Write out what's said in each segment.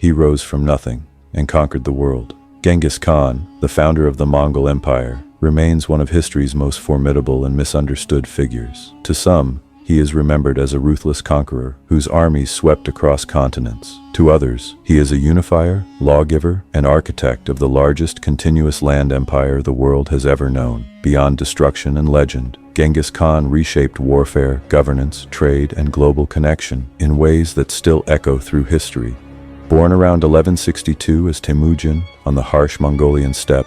he rose from nothing and conquered the world. Genghis Khan, the founder of the Mongol Empire, remains one of history's most formidable and misunderstood figures. To some, he is remembered as a ruthless conqueror whose armies swept across continents. To others, he is a unifier, lawgiver, and architect of the largest continuous land empire the world has ever known. Beyond destruction and legend, Genghis Khan reshaped warfare, governance, trade, and global connection in ways that still echo through history. Born around 1162 as Temujin on the harsh Mongolian steppe,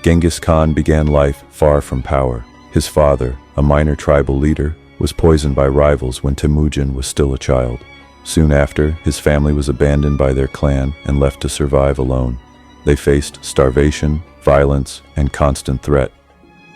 Genghis Khan began life far from power. His father, a minor tribal leader, was poisoned by rivals when Temujin was still a child. Soon after, his family was abandoned by their clan and left to survive alone. They faced starvation, violence, and constant threat.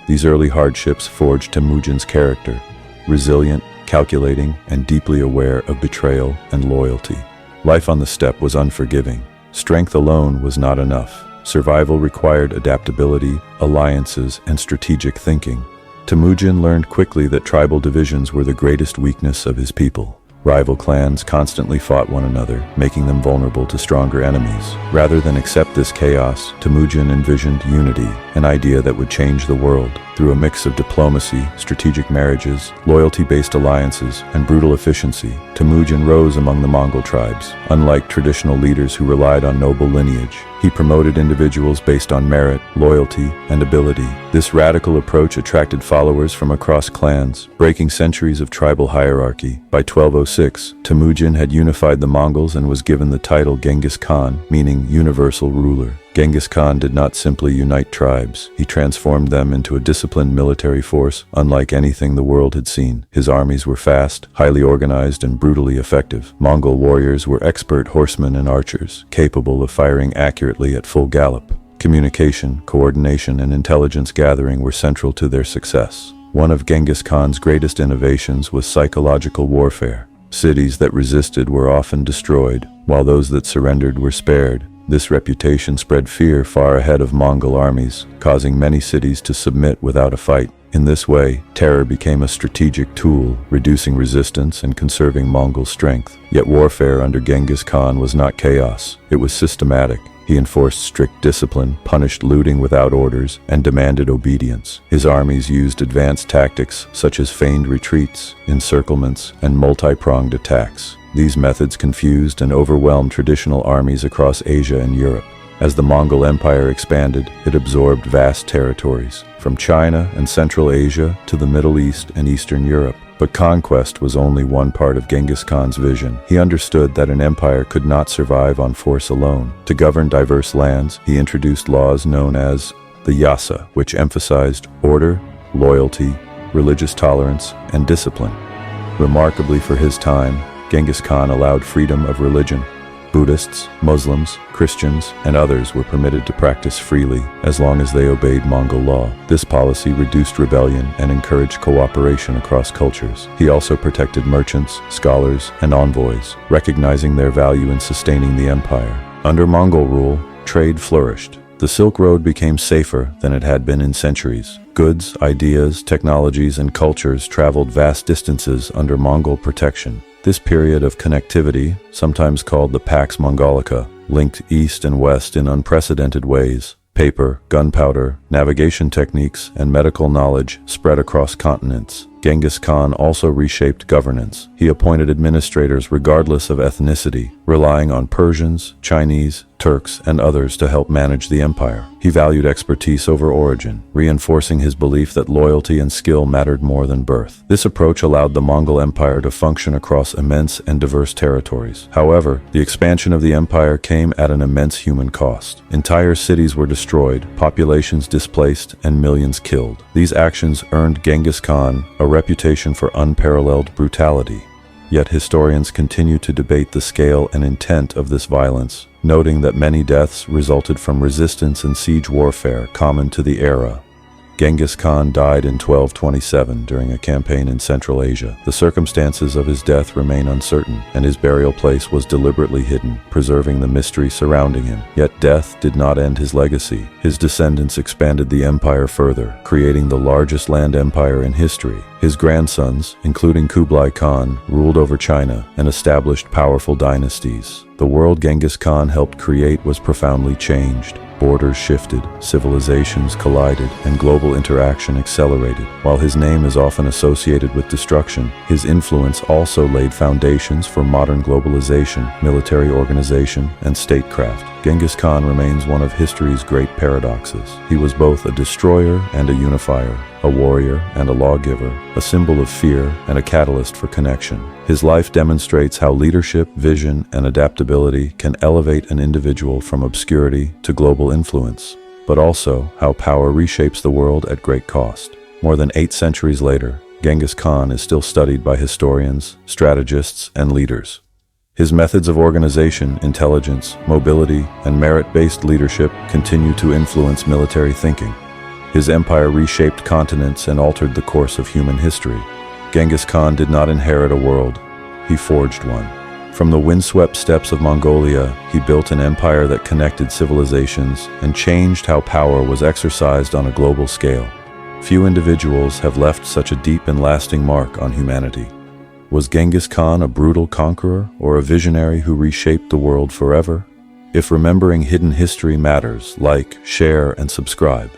These early hardships forged Temujin's character, resilient, calculating, and deeply aware of betrayal and loyalty. Life on the steppe was unforgiving. Strength alone was not enough. Survival required adaptability, alliances, and strategic thinking. Temujin learned quickly that tribal divisions were the greatest weakness of his people. Rival clans constantly fought one another, making them vulnerable to stronger enemies. Rather than accept this chaos, Temujin envisioned unity, an idea that would change the world. Through a mix of diplomacy, strategic marriages, loyalty-based alliances, and brutal efficiency, Temujin rose among the Mongol tribes. Unlike traditional leaders who relied on noble lineage, he promoted individuals based on merit, loyalty, and ability. This radical approach attracted followers from across clans, breaking centuries of tribal hierarchy. By 1206, Temujin had unified the Mongols and was given the title Genghis Khan, meaning universal ruler. Genghis Khan did not simply unite tribes, he transformed them into a disciplined military force unlike anything the world had seen. His armies were fast, highly organized, and brutally effective. Mongol warriors were expert horsemen and archers, capable of firing accurately at full gallop. Communication, coordination, and intelligence gathering were central to their success. One of Genghis Khan's greatest innovations was psychological warfare. Cities that resisted were often destroyed, while those that surrendered were spared. This reputation spread fear far ahead of Mongol armies, causing many cities to submit without a fight. In this way, terror became a strategic tool, reducing resistance and conserving Mongol strength. Yet warfare under Genghis Khan was not chaos, it was systematic. He enforced strict discipline, punished looting without orders, and demanded obedience. His armies used advanced tactics such as feigned retreats, encirclements, and multi-pronged attacks. These methods confused and overwhelmed traditional armies across Asia and Europe. As the Mongol Empire expanded, it absorbed vast territories, from China and Central Asia to the Middle East and Eastern Europe. But conquest was only one part of Genghis Khan's vision. He understood that an empire could not survive on force alone. To govern diverse lands, he introduced laws known as the Yasa, which emphasized order, loyalty, religious tolerance, and discipline. Remarkably for his time, Genghis Khan allowed freedom of religion. Buddhists, Muslims, Christians, and others were permitted to practice freely as long as they obeyed Mongol law. This policy reduced rebellion and encouraged cooperation across cultures. He also protected merchants, scholars, and envoys, recognizing their value in sustaining the empire. Under Mongol rule, trade flourished. The Silk Road became safer than it had been in centuries. Goods, ideas, technologies, and cultures traveled vast distances under Mongol protection. This period of connectivity, sometimes called the Pax Mongolica, linked east and west in unprecedented ways. Paper, gunpowder, navigation techniques, and medical knowledge spread across continents. Genghis Khan also reshaped governance. He appointed administrators regardless of ethnicity, relying on Persians, Chinese, Turks, and others to help manage the empire. He valued expertise over origin, reinforcing his belief that loyalty and skill mattered more than birth. This approach allowed the Mongol Empire to function across immense and diverse territories. However, the expansion of the empire came at an immense human cost. Entire cities were destroyed, populations displaced, and millions killed. These actions earned Genghis Khan a reputation for unparalleled brutality. Yet historians continue to debate the scale and intent of this violence, noting that many deaths resulted from resistance and siege warfare common to the era. Genghis Khan died in 1227 during a campaign in Central Asia. The circumstances of his death remain uncertain, and his burial place was deliberately hidden, preserving the mystery surrounding him. Yet death did not end his legacy. His descendants expanded the empire further, creating the largest land empire in history. His grandsons, including Kublai Khan, ruled over China and established powerful dynasties. The The world Genghis Khan helped create was profoundly changed. Borders shifted, civilizations collided, and global interaction accelerated. While his name is often associated with destruction, his influence also laid foundations for modern globalization, military organization, and statecraft. Genghis Khan remains one of history's great paradoxes. He was both a destroyer and a unifier, a warrior and a lawgiver, a symbol of fear and a catalyst for connection. His life demonstrates how leadership, vision, and adaptability can elevate an individual from obscurity to global influence, but also how power reshapes the world at great cost. More than 8 centuries later, Genghis Khan is still studied by historians, strategists, and leaders. His methods of organization, intelligence, mobility, and merit-based leadership continue to influence military thinking. His empire reshaped continents and altered the course of human history. Genghis Khan did not inherit a world, he forged one. From the windswept steppes of Mongolia, he built an empire that connected civilizations and changed how power was exercised on a global scale. Few individuals have left such a deep and lasting mark on humanity. Was Genghis Khan a brutal conqueror or a visionary who reshaped the world forever? If remembering hidden history matters, like, share, and subscribe.